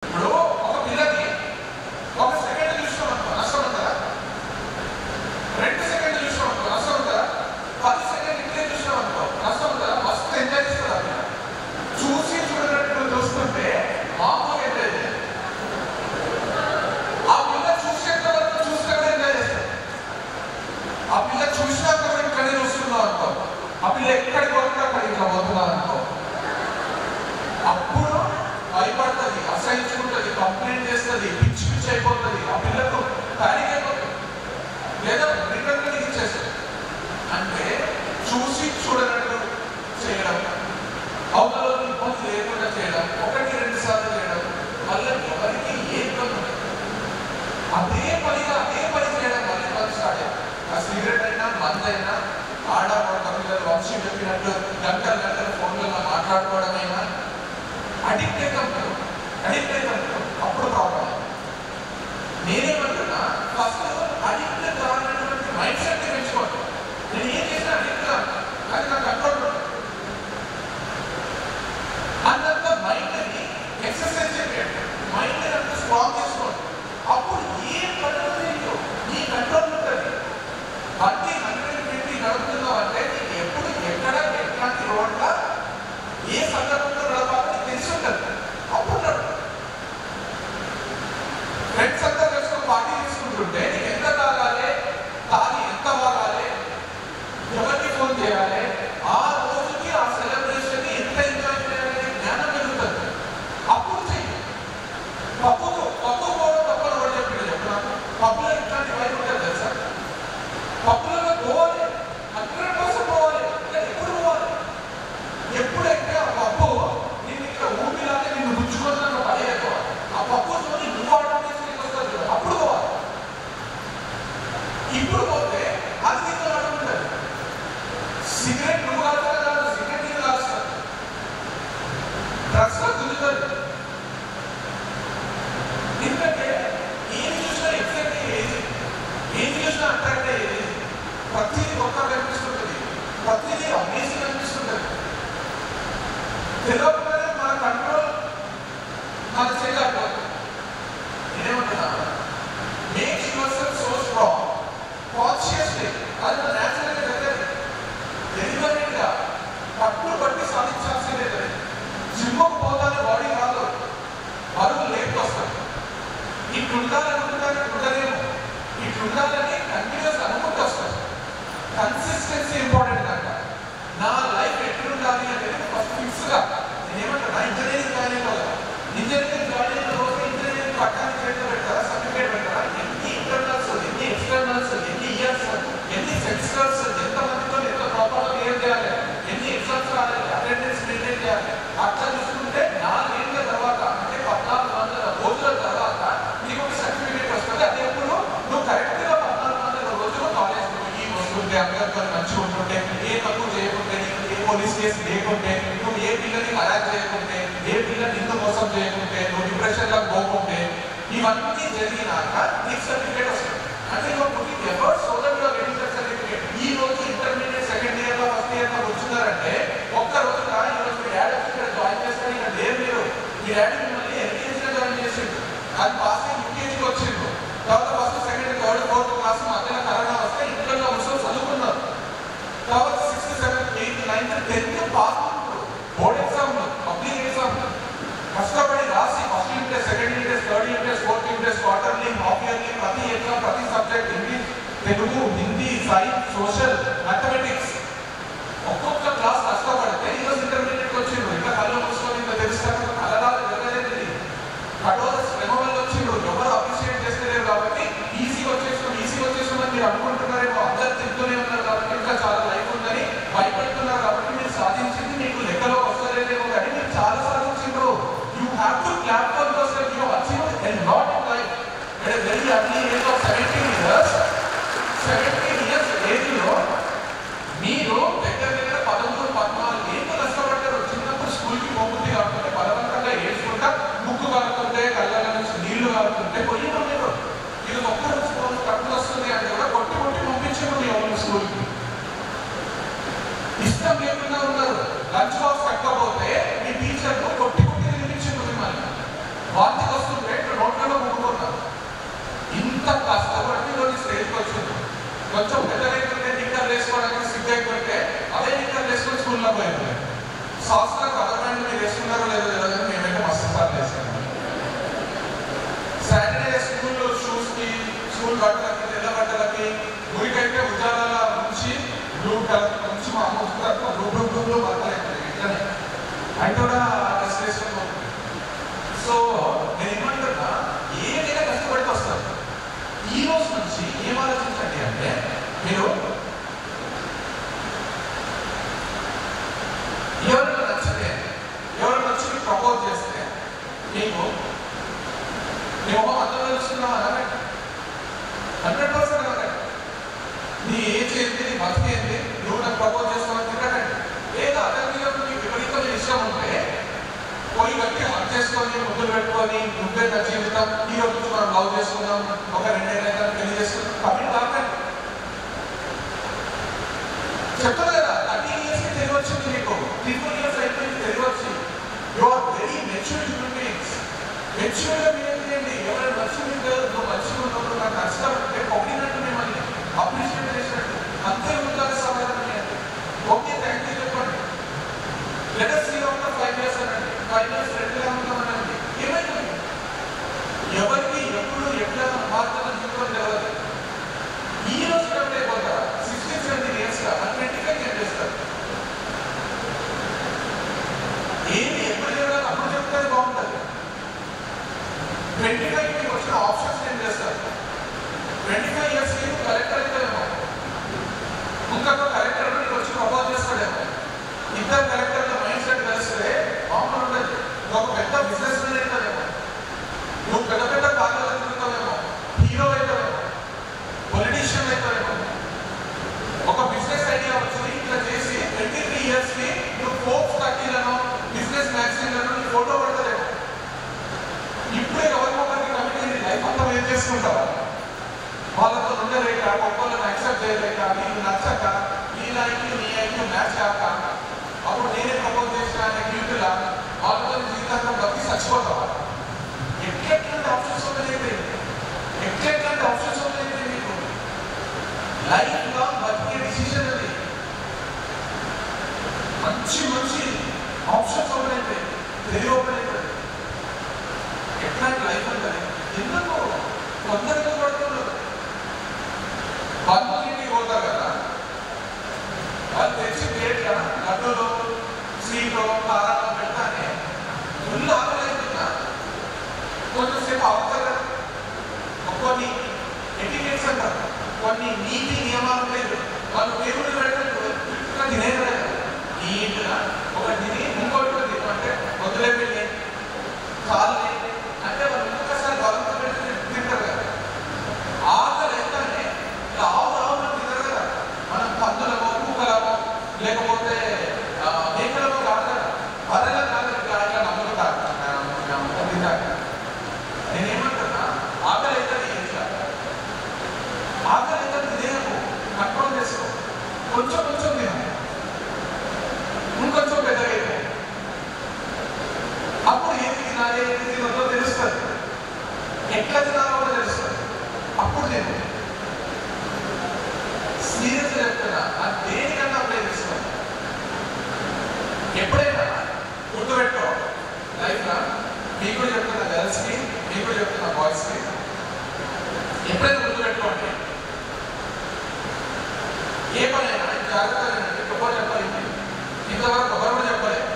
ఇప్పుడు ఒక పిల్లకి ఒక సెకండ్ చూసినాం అనుకో నష్టం ఉంటుందా? 2 సెకండ్లు చూసినాం అనుకో నష్టం ఉంటుందా? 10 సెకండ్లు ఇట్లే చూసినాం అనుకో నష్టం ఉంటుందా? మస్తు ఎంజాయ్ చేస్తుంది ఆ పిల్ల. చూసి చూడనట్టు చూస్తుంటే మామూలుగా ఎంజాయ్ చేయాలి. ఆ పిల్ల చూసేంత వరకు చూస్తే కూడా ఎంజాయ్ చేస్తారు. ఆ పిల్ల చూసినాక కూడా ఇక్కడే చూస్తున్నాం అనుకో, ఆ పిల్ల ఎక్కడికి పోతుందో అక్కడ ఇట్లా పోతున్నాం అనుకో, అప్పుడు భయపడుతుంది, అసహించుకుంటుంది, కంప్లైంట్ చేస్తుంది, పిచ్చి పిచ్చి అయిపోతుంది, ఆ పిల్లకు ప్యానిక్ అయిపోతుంది, లేదా రిటర్న్ ఇచ్చేస్తుంది. అంటే చూసి చూడనట్టు చేయడం, అవతల ఇబ్బంది లేకుండా చేయడం, 1-2 సార్లు చేయడం వల్ల ఎవరికి ఏ ఇబ్బంది ఉండదు. అదే పని చేయడం వల్ల ఇబ్బంది స్టార్ట్ అయ్యింది. ఆ సిగరెట్ అయినా మందైనా ఆడవాళ్ళ పిల్లలు వంశీ చెప్పినట్టు గంటలు ఫోన్లలో మాట్లాడుకోవడమైనా అడిక్ట్ అవుతాం. అప్పుడు ప్రాబ్లం. నేనేమంటున్నా, ఫస్ట్ అడిక్ట్ కావాలనేటువంటి మైండ్ సెట్ పెంచుకోండి. నేను ఏం చేసినా అడిక్ట్ కాదు, అది నా కంట్రోల్ అన్నంత మైండ్ని ఎక్సర్సైజ్ చేయండి, మైండ్ని అంత స్ట్రాంగ్ చేసుకోండి. అప్పుడు ఏ పనులు నీ కంట్రోల్ ఉంటుంది. బండి 120 నడుపుతున్నావు అంటే నీకు ఎప్పుడు ఎక్కడ ఎట్లాంటి రోడ్ల ఏ సందర్భంలో నడపాలో తెలిసి ఉంటుంది. అప్పుడు నడుపు. ఫ్రెండ్స్ అంతా చేసుకొని పార్టీ తీసుకుంటుంటే నీకు ఎంత తాగాలి, తాగి ఎంత వాగాలి, ఎవరికి ఫోన్ చేయాలి, ఆ రోజుకి ఆ సెలబ్రేషన్ ఎంత ఎంజాయ్ చేయాలనే జ్ఞానం పెరుగుతుంది. అప్పుడు చెయ్యి. పప్పు పోవడం తప్పని కూడా చెప్పాను. పప్పులో ఇట్లాంటి వైపు ఉంటుంది తెలుసా? పప్పులలో పోవాలి, 100% పోవాలి. ఎప్పుడు పోవాలి? ఎప్పుడైతే ఆ పప్పు నేను ఇక్కడ ఊపిలాగే నిన్ను గుచ్చుకుంటున్న పడేయకు, ఆ పప్పుతో నువ్వు ఆటోమేటిక్ వస్తుంది, అప్పుడు పోవాలి. ఇప్పుడు పోతే అది నీతో ఆడుకుంటుంది. సిగరెట్ నువ్వు కాల్చుతా కాదు, సిగరెట్ నీకు కాల్చుతుంది. డ్రగ్స్ లో గుంజుతుంది. ఎందుకంటే ఏం చూసినా ఎక్సైట్ అయ్యేది, ఏం చూసినా అట్రాక్ట్ అయ్యేది, ప్రతిదీ గొప్పగా అనిపిస్తుంటుంది, ప్రతిదీ అమేజింగ్ అనిపిస్తుంటుంది. తెలియకుండానే మన కంట్రోల్ మన చేయలేకపోతుంది. నేనేమంటున్నా, make your self so strong consciously. అది మన న్యాచురల్గా జరిగేది. డెలివరీగా పట్టి సాధించాల్సిందే. జిమ్కి పోతానే బాడీ రాదు, బరువు లేపుకొస్తాడు. ఇట్లుండాలనుకుంటానే ఉండలేము, ఇట్లుండాలని కంటిన్యూస్ అనుకుంటూ వస్తాడు. కన్సిస్టెన్సీ ఇంపార్టెంట్ అంట. నా లైఫ్ ఎట్లుండాలి అనేది ఫస్ట్ ఫిక్స్గా. నేనేమంటున్నా, ఇంజనీరింగ్ జాయిన్ అయిన రోజు ఇంజనీరింగ్ పట్టాన్ని చేతిలో పెడతారా, సర్టిఫికేట్ పెడతారా, ఎన్ని ఇంటర్నల్స్, ఎన్ని ఎక్స్టర్నల్స్, ఎన్ని ఇయర్స్, ఎన్ని సెమిస్టర్స్, ఎంతమందితో ఎంత ప్రాపర్గా క్లియర్ చేయాలి, ఎన్ని ఎగ్జామ్స్ రాయాలి, అటెండెన్స్ మెయింటైన్ చేయాలి. అట్లా చూసుకుంటే 4 ఏళ్ళ తర్వాత, అంటే 1400 రోజుల తర్వాత నీకు ఒక సర్టిఫికేట్ వస్తుంది. అది ఎప్పుడు నువ్వు కరెక్ట్గా 1400 రోజులు కాలేజ్ పోయి వస్తుంటే, అందరితో మంచిగా ఉంటుంటే, ఏ తప్పు చేయకుంటే, ఏ పోలీస్ కేసు లేకుంటే, నువ్వు ఏ పిల్లని అటాక్ చేయకుంటే, ఏ పిల్లని నిన్ను మోసం చేయకుంటే, నువ్వు డిప్రెషన్లోకి పోకుంటే, ఇవన్నీ జరిగినాక నీకు సర్టిఫికేట్ వస్తుంది. అంటే నువ్వు efforts so that you are getting that certificate. ఈ రోజు ఇంటర్మీడియట్ సెకండ్ ఇయర్లో ఫస్ట్ ఇయర్లో వచ్చినారంటే ఒక్క రోజు ఈ రోజు మీ డాడీ వచ్చి ఇక్కడ జాయిన్ చేస్తారు. ఇక్కడ లేరు, మీ డాడీ మిమ్మల్ని ఎల్కేజీలో జాయిన్ చేసిండు, అది పాస్ అయ్యి యూకేజీకి వచ్చిండు. తర్వాత first second third fourth class మధ్యలో కరోనా వస్తే ఇంట్లో కూర్చొని చదువుకున్నారు. తర్వాత 6th 7th 8th 9th 10th pass board exam, public exam కష్టపడి రాసి first unit test, second unit test, third unit test, fourth unit test, quarterly, half yearly, ప్రతి exam, ప్రతి subject, English, Telugu, Hindi, science, social, mathematics, ఒక్కొక్క class కష్టపడితే ఈరోజు ఇంటర్మీడియట్కి వచ్చిండ్రు. ఇంకా కళ్ళు మూసుకొని ఇంకా తెలుస్తాను కలరాలు జరగలేదు. కఠోర శ్రమ వల్ల వచ్చిండ్రు. ఎవరు అప్రిషియేట్ చేస్తలేరు కాబట్టి ఈజీగా వచ్చేసామని మీరు అనుకుంటున్నారేమో. అందరు తింటూనే ఉన్నారు కాబట్టి ఇంకా చాలా లైఫ్ ఉందని భయపడుతున్నారు కాబట్టి మీరు సాధించింది మీకు లెక్కలో వస్తలేదేమో, కానీ మీరు చాలా సాధించిండ్రు. You have to clap for yourself. You achieved a lot in life at a very early age of 17 years. 17 years ఏజ్లో మీరు దగ్గర 13-14 ఏళ్ళు కష్టపడ్డారు. చిన్నప్పుడు స్కూల్కి పోతుంది కాబట్టి బలవంతంగా ఏడ్చుకుంటా, ముక్కు కాలుతుంటే, కళ్ళ నుంచి నీళ్లు కాలుతుంటే పోయి మీరు ఇది ఒక్కరు కట్టుకు వస్తుంది అంటే కూడా కొట్టి పంపించారు మీ వాళ్ళు స్కూల్కి. ఇష్టం లేకుండా ఉన్నారు. లంచ్ బాక్స్ కట్టకపోతే మీ టీచర్ను కొట్టి తినిపించారు మిమ్మల్ని. వాటికి కాస్త కూడా స్టేజ్కి వచ్చింది. కొంచెం పెద్దలైతే నిక్కర్లు వేసుకోవడానికి సిగ్గు అయిపోతే అదే నిక్కర్లు వేసుకొని స్కూల్లో పోయింది. సాక్స్లో గవర్నమెంట్ మీరు వేసుకున్నారో లేదో తెలియదు, మేమైతే మస్తు సార్లు వేసుకున్నాం. సాటర్డే స్కూల్ బట్టలకి తెల్ల బట్టలకి ఊరికైతే ఉజాల నుంచి బ్లూ కలర్ నుంచి మా అమ్మ బ్లూ బట్టలు ఇట్లనే అయితే కూడా డ్రెస్ వేసుకొని. సో నేను ఏమంటున్నా, ఏదైనా కష్టపడితే వస్తారు. ఈ రోజు నుంచి ఏం ఆలోచించండి అంటే, మీరు ఎవరైనా నచ్చి ప్రపోజ్ చేస్తే నీకు మేము అందరూ తెలుస్తున్నావు అనగండి, 100% అనగండి. నీ ఏజ్ ఏంటి, నీ బతికేంటి, నువ్వు నాకు ప్రపోజ్ చేస్తావని తిరగండి. లేదా అతని మీద నీకు విపరీతమైన ఇష్టం ఉంటే పోయి గట్టి హక్ చేసుకొని ముద్దులు పెట్టుకొని నువ్వే నా జీవితం, ఈ రోజు నుంచి మనం లవ్ చేసుకుందాం, ఒక 2 ఏళ్ళ అయితే పెళ్లి చేసుకుందాం కమిట్ కాకండి. చెప్తాను కదా, 13 years తెలివి వచ్చింది నీకు, 3-4 years అయిపోయింది తెలివి వచ్చి. You are very mature human beings. మెచ్యూర్గా బిహేవ్ చేయండి. ఎవరైనా నచ్చింది నువ్వు మంచిగా ఉన్నప్పుడు నాకు నచ్చుతామంటే పొగిడినట్టు మిమ్మల్ని అప్రిషియేట్ చేసినట్టు అంతే ఉండాలి. సమాధానం చేయండి. ఓకే థ్యాంక్ యూ చెప్పండి. Let us see after 5 years అనండి, 5 years రెండుగా ఉంటామనండి. ఏమైంది? ఎవరికి ఎప్పుడు ఎట్లా మారుతున్న జీవితం తెలియదు. ఈ రోజు కంటే పోతా 16-17 years 25 ఏం చేస్తారు? ఏమి ఎప్పుడు జరగాలి అప్పుడు చెప్తే బాగుంటుంది. 25కి వచ్చిన ఆప్షన్స్ ఏం చేస్తారు? 25 years కలెక్టర్ అవుతాడేమో, ఇంకొక కలెక్టర్ వచ్చి ప్రపోజ్ చేస్తాడేమో. ఇద్దరు కలెక్టర్ల మైండ్ సెట్ కలిస్తే మామూలు ఉండదు. ఒక పెద్ద బిజినెస్ మ్యాన్ అవుతాడేమో, నువ్వు పెద్ద పెద్ద కార్యాలయం తిరుగుతావేమో, హీరో అవుతావేమో, పొలిటీషియన్ అవుతావేమో. ఒక బిజినెస్ ఐడియా వచ్చి ఇట్లా చేసి 23 years నువ్వు ఫోర్బ్స్ 30లను బిజినెస్ మ్యాగజైన్లను నీ ఫోటో పడతారేమో. ఇప్పుడే ఎవరికొకరికి కమిటీ లైఫ్ అంతా ఏం చేసుకుంటావా? వాళ్ళతో ఉండలేక, ఒక్కొక్కరిని యాక్సెప్ట్ చేయలేక, నీకు నచ్చక, నీ ఐక్యూ నీ ఐక్యూ మ్యాచ్ కాక, అప్పుడు నేనే ప్రపోజ్ చేసిన క్యూట్లా వాళ్ళతో జీవితాంతం బతికి చచ్చిపోతావా? ఎట్లాంటి ఆప్షన్స్ ఉన్నాయండి, ఎట్లాంటి ఆప్షన్స్ ఉన్నాయండి మీకు. లైఫ్ లాంగ్ బతికే డిసిషన్ అది. మంచి మంచి ఆప్షన్స్ ఉన్నాయండి, తెలివి ఓపెన్. ఎట్లాంటి లైఫ్ ఉంటుంది? ఎందుకు కొందరికి పడుతున్నారు? బంధువులకి పోతారు కదా, వాళ్ళు తెచ్చి ప్లేట్ల లడ్డూలో స్వీట్లో కారాలో పెడతానే ఫుల్ ఆకలైతున్నా కొంచెంసేపు అవుతారు కదా. కొన్ని ఎటికెట్స్ అంటారు, కొన్ని నీతి నియమాలు లేదు. వాళ్ళు దేవుడు పెట్టినట్టు తినేది నీట్గా ఒకటి తిని ఇంకోటి తినమంటే వదిలే వెళ్ళి చాలు అంటే వాళ్ళు ఇంకొకసారి బలంతో పెట్టి తింటారు కదా. ఆకలి ఎంతనే ఆవులు తినరు కదా. మనం పందులమో కుక్కలమో లేకపోతే మేకలమో కాదు కదా, బర్రెల కాదు ఇట్లా నమ్ముతారు. నేనేమంటున్నా, ఆకలి అయితే ఎట్లా, ఆకలి అయితే తినేకు కంట్రోల్ చేసుకో. కొంచెం కొంచెం తిన, ఇంకొంచెం పెద్దగా అయిపో. అప్పుడు ఏది తినాలి ఏది తినదో తెలుస్తుంది, ఎట్లా తినాలో కూడా తెలుస్తుంది. అప్పుడు నేను సీరియస్ చెప్తున్నా, అది దేనికన్నా అప్లై చేసుకోండి. ఎప్పుడైనా గుర్తుపెట్టుకో లైఫ్లో, మీకు కూడా చెప్తున్నా గర్ల్స్కి, మీకు కూడా చెప్తున్నా బాయ్స్కి, ఎప్పుడైనా గుర్తుపెట్టుకోండి, ఏ పనైనా జాగ్రత్తగా గొప్ప చెప్పాలి. ఇంతవరకు ఎవరు కూడా చెప్పలేదు,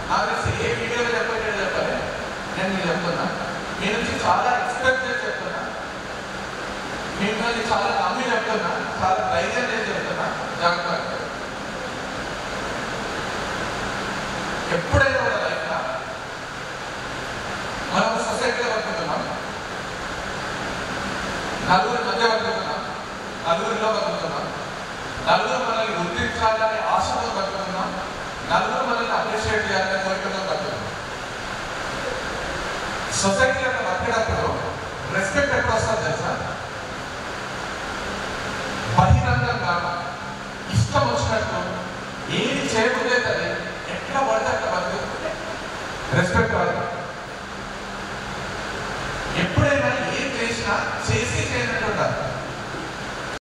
నాకు తెలిసి ఏ వీడియోలో చెప్పలేదు చెప్పలే. నేను మీకు చెప్తున్నా, మీ నుంచి చాలా ఎక్స్పెక్ట్ చేసి చెప్తున్నా, మిమ్మల్ని చాలా నమ్మి చెప్తున్నా, చాలా ధైర్యం చేసి చెప్తున్నా, జాగ్రత్త. ఎప్పుడైనా కూడా లైఫ్లో మనం సొసైటీలో బతుకుతున్నాం, నలుగురి మధ్య బతుకుతున్నాం, నలుగురిలో బతుకుతున్నాం, నలుగురు మనల్ని గుర్తించాలనే ఆశతో బతుకుతున్నాం, నలుగురు మనల్ని అప్రిషియేట్ చేయాలనే కోరికతో బతుకుతున్నాం. సొసైటీలో బతికేటప్పుడు రెస్పెక్ట్ ఎప్పుడు వస్తుంది తెలుసా? బహిరంగంగా ఇష్టం వచ్చినట్టు ఏది చేయకూడదు, అది ఎట్లా పడితే అట్లా బతుకుతుంటే రెస్పెక్ట్ రాదు. ఎప్పుడైనా ఏం చేసినా